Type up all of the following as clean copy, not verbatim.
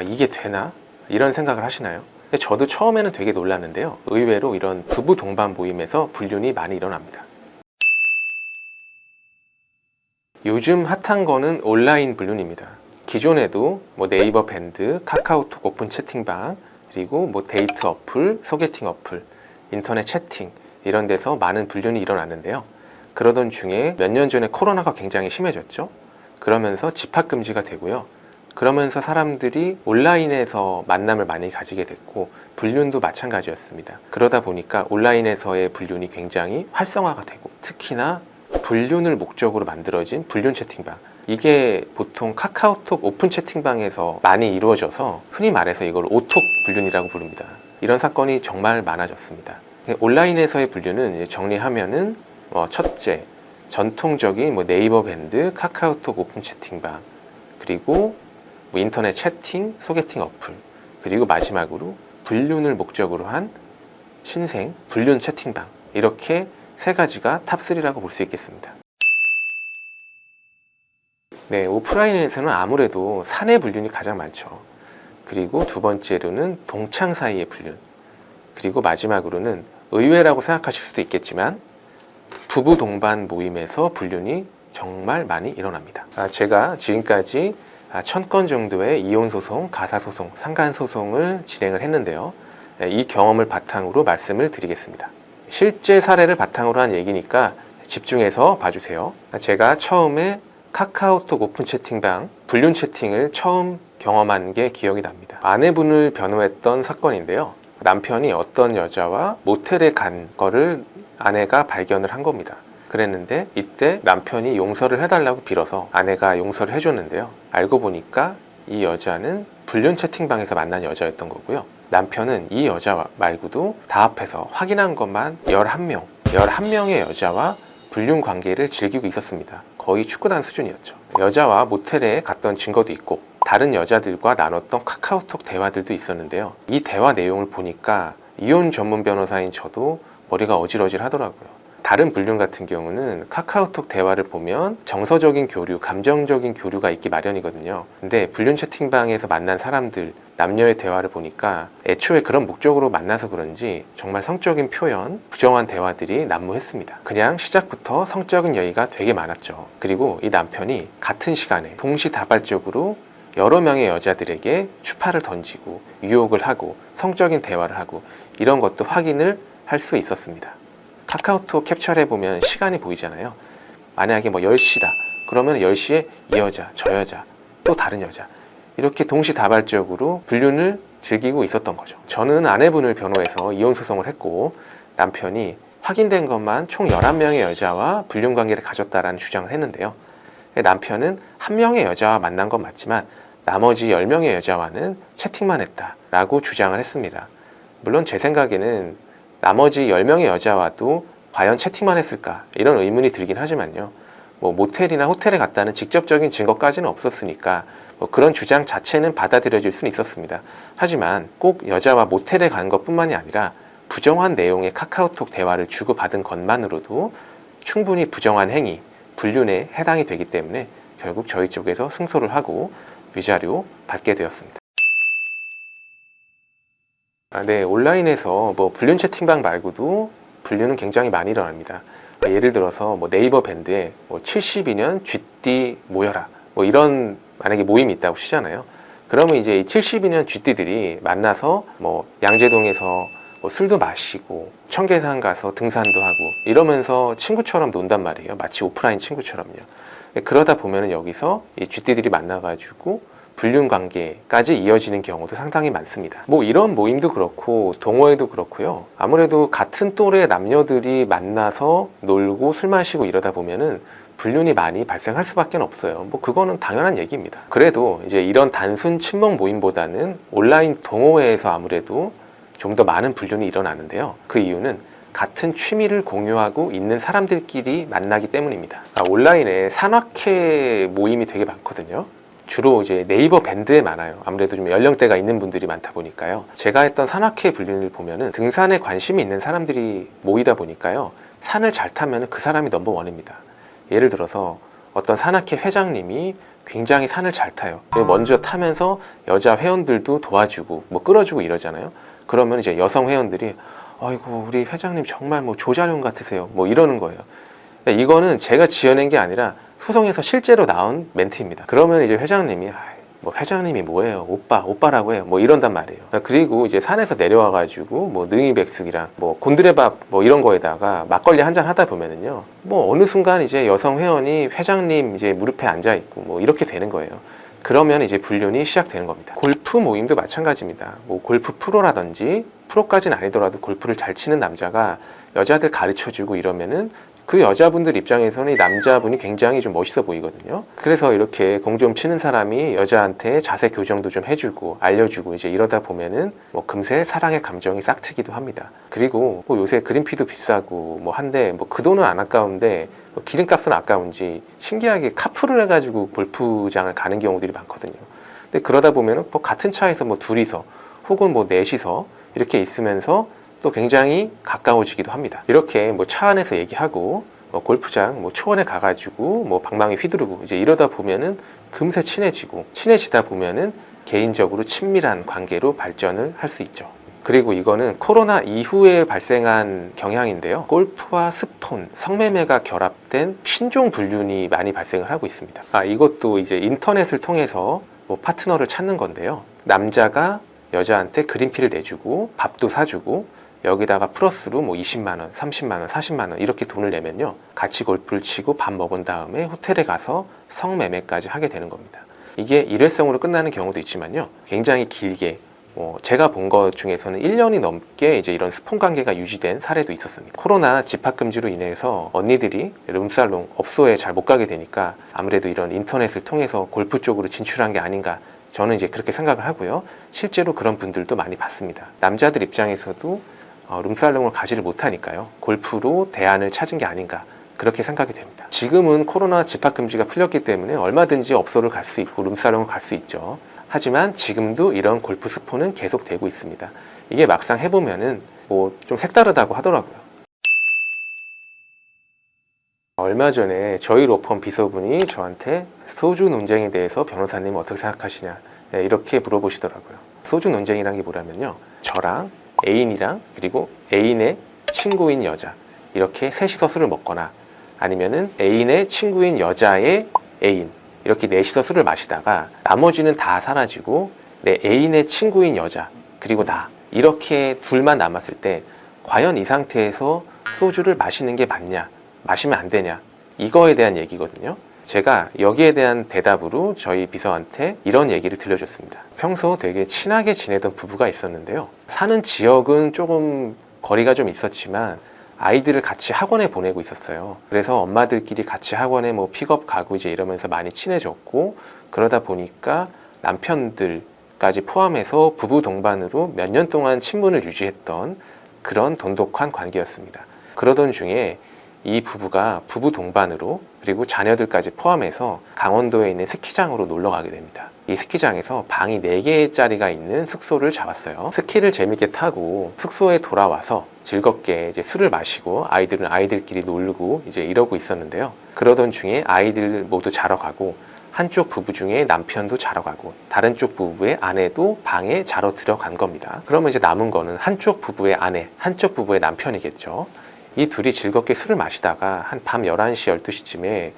이게 되나? 이런 생각을 하시나요? 저도 처음에는 되게 놀랐는데요. 의외로 이런 부부 동반 모임에서 불륜이 많이 일어납니다. 요즘 핫한 거는 온라인 불륜입니다. 기존에도 네이버 밴드, 카카오톡 오픈 채팅방, 그리고 데이트 어플, 소개팅 어플, 인터넷 채팅 이런 데서 많은 불륜이 일어났는데요. 그러던 중에 몇 년 전에 코로나가 굉장히 심해졌죠. 그러면서 집합금지가 되고요. 그러면서 사람들이 온라인에서 만남을 많이 가지게 됐고 불륜도 마찬가지였습니다. 그러다 보니까 온라인에서의 불륜이 굉장히 활성화가 되고, 특히나 불륜을 목적으로 만들어진 불륜 채팅방, 이게 보통 카카오톡 오픈 채팅방에서 많이 이루어져서 흔히 말해서 이걸 오톡 불륜이라고 부릅니다. 이런 사건이 정말 많아졌습니다. 온라인에서의 불륜은 정리하면은 첫째, 전통적인 네이버 밴드, 카카오톡 오픈 채팅방, 그리고 인터넷 채팅, 소개팅 어플, 그리고 마지막으로 불륜을 목적으로 한 신생 불륜 채팅방, 이렇게 세 가지가 탑3라고 볼 수 있겠습니다. 네, 오프라인에서는 아무래도 사내 불륜이 가장 많죠. 그리고 두 번째로는 동창 사이의 불륜, 그리고 마지막으로는 의외라고 생각하실 수도 있겠지만 부부 동반 모임에서 불륜이 정말 많이 일어납니다. 제가 지금까지 1000건 정도의 이혼소송, 가사소송, 상간소송을 진행을 했는데요. 이 경험을 바탕으로 말씀을 드리겠습니다. 실제 사례를 바탕으로 한 얘기니까 집중해서 봐주세요. 제가 처음에 카카오톡 오픈 채팅방 불륜 채팅을 처음 경험한 게 기억이 납니다. 아내분을 변호했던 사건인데요. 남편이 어떤 여자와 모텔에 간 거를 아내가 발견을 한 겁니다. 그랬는데 이때 남편이 용서를 해달라고 빌어서 아내가 용서를 해줬는데요. 알고 보니까 이 여자는 불륜 채팅방에서 만난 여자였던 거고요. 남편은 이 여자 말고도 다 합해서 확인한 것만 11명의 여자와 불륜 관계를 즐기고 있었습니다. 거의 축구단 수준이었죠. 여자와 모텔에 갔던 증거도 있고 다른 여자들과 나눴던 카카오톡 대화들도 있었는데요. 이 대화 내용을 보니까 이혼 전문 변호사인 저도 머리가 어질어질 하더라고요. 다른 불륜 같은 경우는 카카오톡 대화를 보면 정서적인 교류, 감정적인 교류가 있기 마련이거든요. 근데 불륜 채팅방에서 만난 사람들, 남녀의 대화를 보니까 애초에 그런 목적으로 만나서 그런지 정말 성적인 표현, 부정한 대화들이 난무했습니다. 그냥 시작부터 성적인 여의가 되게 많았죠. 그리고 이 남편이 같은 시간에 동시다발적으로 여러 명의 여자들에게 추파를 던지고 유혹을 하고 성적인 대화를 하고 이런 것도 확인을 할 수 있었습니다. 카카오톡 캡처를 해보면 시간이 보이잖아요. 만약에 10시다 그러면 10시에 이 여자, 저 여자, 또 다른 여자, 이렇게 동시다발적으로 불륜을 즐기고 있었던 거죠. 저는 아내분을 변호해서 이혼소송을 했고 남편이 확인된 것만 총 11명의 여자와 불륜 관계를 가졌다라는 주장을 했는데요. 남편은 한 명의 여자와 만난 건 맞지만 나머지 10명의 여자와는 채팅만 했다라고 주장을 했습니다. 물론 제 생각에는 나머지 10명의 여자와도 과연 채팅만 했을까, 이런 의문이 들긴 하지만요. 모텔이나 호텔에 갔다는 직접적인 증거까지는 없었으니까 그런 주장 자체는 받아들여질 수는 있었습니다. 하지만 꼭 여자와 모텔에 간 것뿐만이 아니라 부정한 내용의 카카오톡 대화를 주고받은 것만으로도 충분히 부정한 행위, 불륜에 해당이 되기 때문에 결국 저희 쪽에서 승소를 하고 위자료 받게 되었습니다. 네, 온라인에서 불륜 채팅방 말고도 불륜은 굉장히 많이 일어납니다. 예를 들어서 네이버 밴드에 72년 쥐띠 모여라, 이런 만약에 모임이 있다고 치잖아요. 그러면 이제 이 72년 쥐띠들이 만나서 양재동에서 술도 마시고 청계산 가서 등산도 하고 이러면서 친구처럼 논단 말이에요. 마치 오프라인 친구처럼요. 그러다 보면 여기서 이 쥐띠들이 만나가지고 불륜 관계까지 이어지는 경우도 상당히 많습니다. 이런 모임도 그렇고 동호회도 그렇고요. 아무래도 같은 또래 남녀들이 만나서 놀고 술 마시고 이러다 보면은 불륜이 많이 발생할 수밖에 없어요. 그거는 당연한 얘기입니다. 그래도 이제 이런 단순 친목 모임보다는 온라인 동호회에서 아무래도 좀 더 많은 불륜이 일어나는데요. 그 이유는 같은 취미를 공유하고 있는 사람들끼리 만나기 때문입니다. 온라인에 산악회 모임이 되게 많거든요. 주로 이제 네이버 밴드에 많아요. 아무래도 좀 연령대가 있는 분들이 많다 보니까요. 제가 했던 산악회 불륜을 보면은 등산에 관심이 있는 사람들이 모이다 보니까요. 산을 잘 타면 그 사람이 넘버원입니다. 예를 들어서 어떤 산악회 회장님이 굉장히 산을 잘 타요. 먼저 타면서 여자 회원들도 도와주고 뭐 끌어주고 이러잖아요. 그러면 이제 여성 회원들이 아이고 우리 회장님 정말 뭐 조자룡 같으세요 뭐 이러는 거예요. 이거는 제가 지어낸 게 아니라 소송에서 실제로 나온 멘트입니다. 그러면 이제 회장님이 뭐 회장님이 뭐예요? 오빠라고 해요. 뭐 이런단 말이에요. 그리고 이제 산에서 내려와 가지고 뭐 능이백숙이랑 뭐 곤드레밥 뭐 이런 거에다가 막걸리 한잔 하다 보면은요. 뭐 어느 순간 이제 여성 회원이 회장님 이제 무릎에 앉아 있고 뭐 이렇게 되는 거예요. 그러면 이제 불륜이 시작되는 겁니다. 골프 모임도 마찬가지입니다. 뭐 골프 프로라든지 프로까지는 아니더라도 골프를 잘 치는 남자가 여자들 가르쳐주고 이러면은 그 여자분들 입장에서는 이 남자분이 굉장히 좀 멋있어 보이거든요. 그래서 이렇게 공 좀 치는 사람이 여자한테 자세 교정도 좀 해주고 알려주고 이제 이러다 보면은 뭐 금세 사랑의 감정이 싹트기도 합니다. 그리고 뭐 요새 그린피도 비싸고 뭐 한데 뭐 그 돈은 안 아까운데 뭐 기름값은 아까운지 신기하게 카풀을 해가지고 골프장을 가는 경우들이 많거든요. 근데 그러다 보면은 뭐 같은 차에서 뭐 둘이서 혹은 뭐 넷이서 이렇게 있으면서 또 굉장히 가까워지기도 합니다. 이렇게 뭐 차 안에서 얘기하고 뭐 골프장 뭐 초원에 가가지고 뭐 방망이 휘두르고 이제 이러다 보면은 금세 친해지다 보면은 개인적으로 친밀한 관계로 발전을 할 수 있죠. 그리고 이거는 코로나 이후에 발생한 경향인데요. 골프와 스폰, 성매매가 결합된 신종 불륜이 많이 발생을 하고 있습니다. 이것도 이제 인터넷을 통해서 뭐 파트너를 찾는 건데요. 남자가 여자한테 그린피를 내주고 밥도 사주고 여기다가 플러스로 뭐 20만 원, 30만 원, 40만 원 이렇게 돈을 내면요. 같이 골프를 치고 밥 먹은 다음에 호텔에 가서 성매매까지 하게 되는 겁니다. 이게 일회성으로 끝나는 경우도 있지만요. 굉장히 길게 제가 본 것 중에서는 1년이 넘게 이제 이런 스폰 관계가 유지된 사례도 있었습니다. 코로나 집합금지로 인해서 언니들이 룸살롱 업소에 잘 못 가게 되니까 아무래도 이런 인터넷을 통해서 골프 쪽으로 진출한 게 아닌가 저는 이제 그렇게 생각을 하고요. 실제로 그런 분들도 많이 봤습니다. 남자들 입장에서도 룸살롱을 가지를 못하니까요. 골프로 대안을 찾은 게 아닌가 그렇게 생각이 됩니다. 지금은 코로나 집합금지가 풀렸기 때문에 얼마든지 업소를 갈 수 있고 룸살롱을 갈 수 있죠. 하지만 지금도 이런 골프 스폰은 계속되고 있습니다. 이게 막상 해보면은 뭐 좀 색다르다고 하더라고요. 얼마 전에 저희 로펌 비서분이 저한테 소주 논쟁에 대해서 변호사님 어떻게 생각하시냐 이렇게 물어보시더라고요. 소주 논쟁이란 게 뭐냐면요. 저랑 애인이랑 그리고 애인의 친구인 여자 이렇게 셋이서 술을 먹거나 아니면은 애인의 친구인 여자의 애인 이렇게 넷이서 술을 마시다가 나머지는 다 사라지고 내 애인의 친구인 여자 그리고 나 이렇게 둘만 남았을 때 과연 이 상태에서 소주를 마시는 게 맞냐 마시면 안 되냐 이거에 대한 얘기거든요. 제가 여기에 대한 대답으로 저희 비서한테 이런 얘기를 들려줬습니다. 평소 되게 친하게 지내던 부부가 있었는데요. 사는 지역은 조금 거리가 좀 있었지만 아이들을 같이 학원에 보내고 있었어요. 그래서 엄마들끼리 같이 학원에 뭐 픽업 가고 이제 이러면서 많이 친해졌고 그러다 보니까 남편들까지 포함해서 부부 동반으로 몇 년 동안 친분을 유지했던 그런 돈독한 관계였습니다. 그러던 중에 이 부부가 부부 동반으로 그리고 자녀들까지 포함해서 강원도에 있는 스키장으로 놀러 가게 됩니다. 이 스키장에서 방이 4개짜리가 있는 숙소를 잡았어요. 스키를 재밌게 타고 숙소에 돌아와서 즐겁게 이제 술을 마시고 아이들은 아이들끼리 놀고 이제 이러고 있었는데요. 그러던 중에 아이들 모두 자러 가고 한쪽 부부 중에 남편도 자러 가고 다른 쪽 부부의 아내도 방에 자러 들어간 겁니다. 그러면 이제 남은 거는 한쪽 부부의 아내, 한쪽 부부의 남편이겠죠. 이 둘이 즐겁게 술을 마시다가 한 밤 11시, 12시쯤에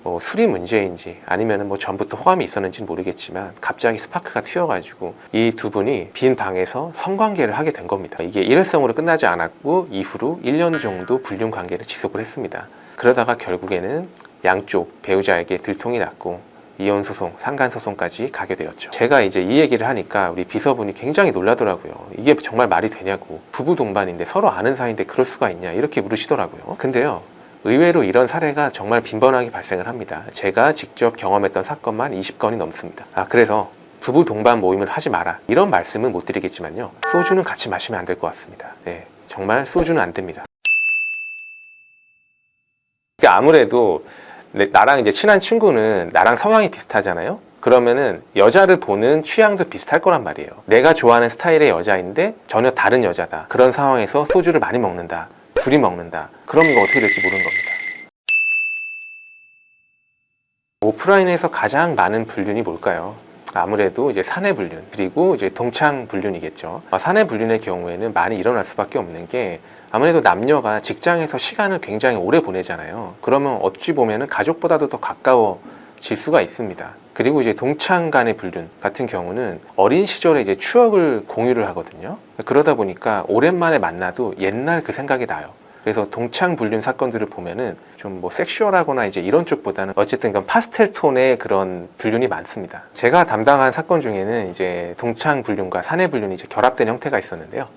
뭐 술이 문제인지 아니면 뭐 전부터 호감이 있었는지는 모르겠지만 갑자기 스파크가 튀어가지고 이 두 분이 빈 방에서 성관계를 하게 된 겁니다. 이게 일회성으로 끝나지 않았고 이후로 1년 정도 불륜 관계를 지속을 했습니다. 그러다가 결국에는 양쪽 배우자에게 들통이 났고 이혼 소송, 상간 소송까지 가게 되었죠. 제가 이제 이 얘기를 하니까 우리 비서분이 굉장히 놀라더라고요. 이게 정말 말이 되냐고. 부부 동반인데 서로 아는 사이인데 그럴 수가 있냐 이렇게 물으시더라고요. 근데요. 의외로 이런 사례가 정말 빈번하게 발생을 합니다. 제가 직접 경험했던 사건만 20건이 넘습니다. 그래서 부부 동반 모임을 하지 마라 이런 말씀은 못 드리겠지만요. 소주는 같이 마시면 안 될 것 같습니다. 네, 정말 소주는 안 됩니다. 아무래도 나랑 이제 친한 친구는 나랑 성향이 비슷하잖아요. 그러면은 여자를 보는 취향도 비슷할 거란 말이에요. 내가 좋아하는 스타일의 여자인데 전혀 다른 여자다. 그런 상황에서 소주를 많이 먹는다. 둘이 먹는다. 그럼 이거 어떻게 될지 모르는 겁니다. 오프라인에서 가장 많은 불륜이 뭘까요? 아무래도 이제 사내 불륜, 그리고 이제 동창 불륜이겠죠. 사내 불륜의 경우에는 많이 일어날 수밖에 없는 게, 아무래도 남녀가 직장에서 시간을 굉장히 오래 보내잖아요. 그러면 어찌 보면은 가족보다도 더 가까워질 수가 있습니다. 그리고 이제 동창 간의 불륜 같은 경우는 어린 시절에 이제 추억을 공유를 하거든요. 그러다 보니까 오랜만에 만나도 옛날 그 생각이 나요. 그래서 동창 불륜 사건들을 보면은 좀 뭐 섹슈얼하거나 이제 이런 쪽보다는 어쨌든 그 파스텔 톤의 그런 불륜이 많습니다. 제가 담당한 사건 중에는 이제 동창 불륜과 사내 불륜이 이제 결합된 형태가 있었는데요.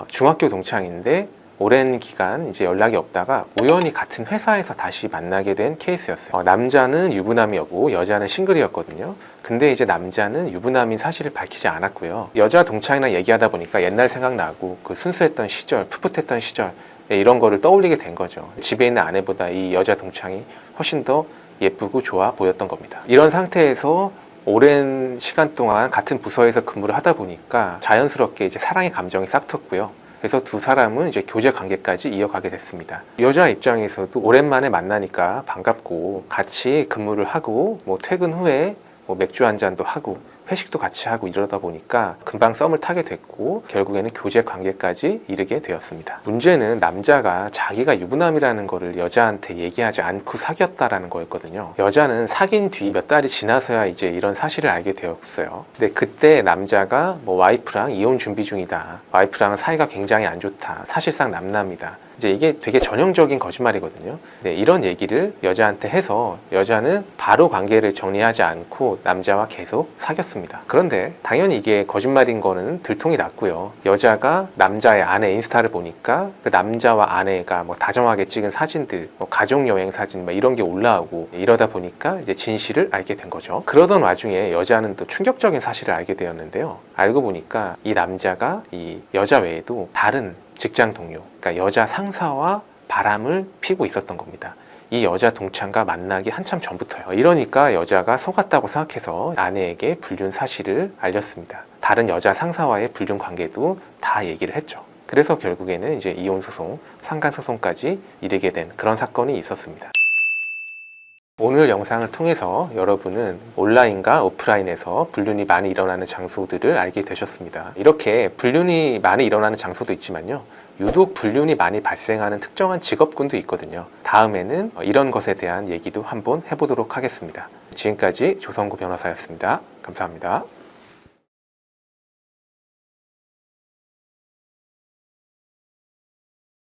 중학교 동창인데 오랜 기간 이제 연락이 없다가 우연히 같은 회사에서 다시 만나게 된 케이스였어요. 남자는 유부남이었고 여자는 싱글이었거든요. 근데 이제 남자는 유부남인 사실을 밝히지 않았고요. 여자 동창이랑 얘기하다 보니까 옛날 생각나고 그 순수했던 시절, 풋풋했던 시절, 이런 거를 떠올리게 된 거죠. 집에 있는 아내보다 이 여자 동창이 훨씬 더 예쁘고 좋아 보였던 겁니다. 이런 상태에서 오랜 시간 동안 같은 부서에서 근무를 하다 보니까 자연스럽게 이제 사랑의 감정이 싹텄고요. 그래서 두 사람은 이제 교제 관계까지 이어가게 됐습니다. 여자 입장에서도 오랜만에 만나니까 반갑고 같이 근무를 하고 뭐 퇴근 후에 뭐 맥주 한 잔도 하고 회식도 같이 하고 이러다 보니까 금방 썸을 타게 됐고 결국에는 교제 관계까지 이르게 되었습니다. 문제는 남자가 자기가 유부남이라는 거를 여자한테 얘기하지 않고 사귀었다라는 거였거든요. 여자는 사귄 뒤 몇 달이 지나서야 이제 이런 사실을 알게 되었어요. 근데 그때 남자가 뭐 와이프랑 이혼 준비 중이다, 와이프랑은 사이가 굉장히 안 좋다, 사실상 남남이다, 이제 이게 되게 전형적인 거짓말이거든요. 네, 이런 얘기를 여자한테 해서 여자는 바로 관계를 정리하지 않고 남자와 계속 사귀었습니다. 그런데 당연히 이게 거짓말인 거는 들통이 났고요. 여자가 남자의 아내 인스타를 보니까 그 남자와 아내가 뭐 다정하게 찍은 사진들, 뭐 가족여행 사진 뭐 이런 게 올라오고, 이러다 보니까 이제 진실을 알게 된 거죠. 그러던 와중에 여자는 또 충격적인 사실을 알게 되었는데요. 알고 보니까 이 남자가 이 여자 외에도 다른 직장 동료, 그러니까 여자 상사와 바람을 피고 있었던 겁니다. 이 여자 동창과 만나기 한참 전부터요. 이러니까 여자가 속았다고 생각해서 아내에게 불륜 사실을 알렸습니다. 다른 여자 상사와의 불륜 관계도 다 얘기를 했죠. 그래서 결국에는 이제 이혼 소송, 상간 소송까지 이르게 된 그런 사건이 있었습니다. 오늘 영상을 통해서 여러분은 온라인과 오프라인에서 불륜이 많이 일어나는 장소들을 알게 되셨습니다. 이렇게 불륜이 많이 일어나는 장소도 있지만요, 유독 불륜이 많이 발생하는 특정한 직업군도 있거든요. 다음에는 이런 것에 대한 얘기도 한번 해보도록 하겠습니다. 지금까지 조성구 변호사였습니다. 감사합니다.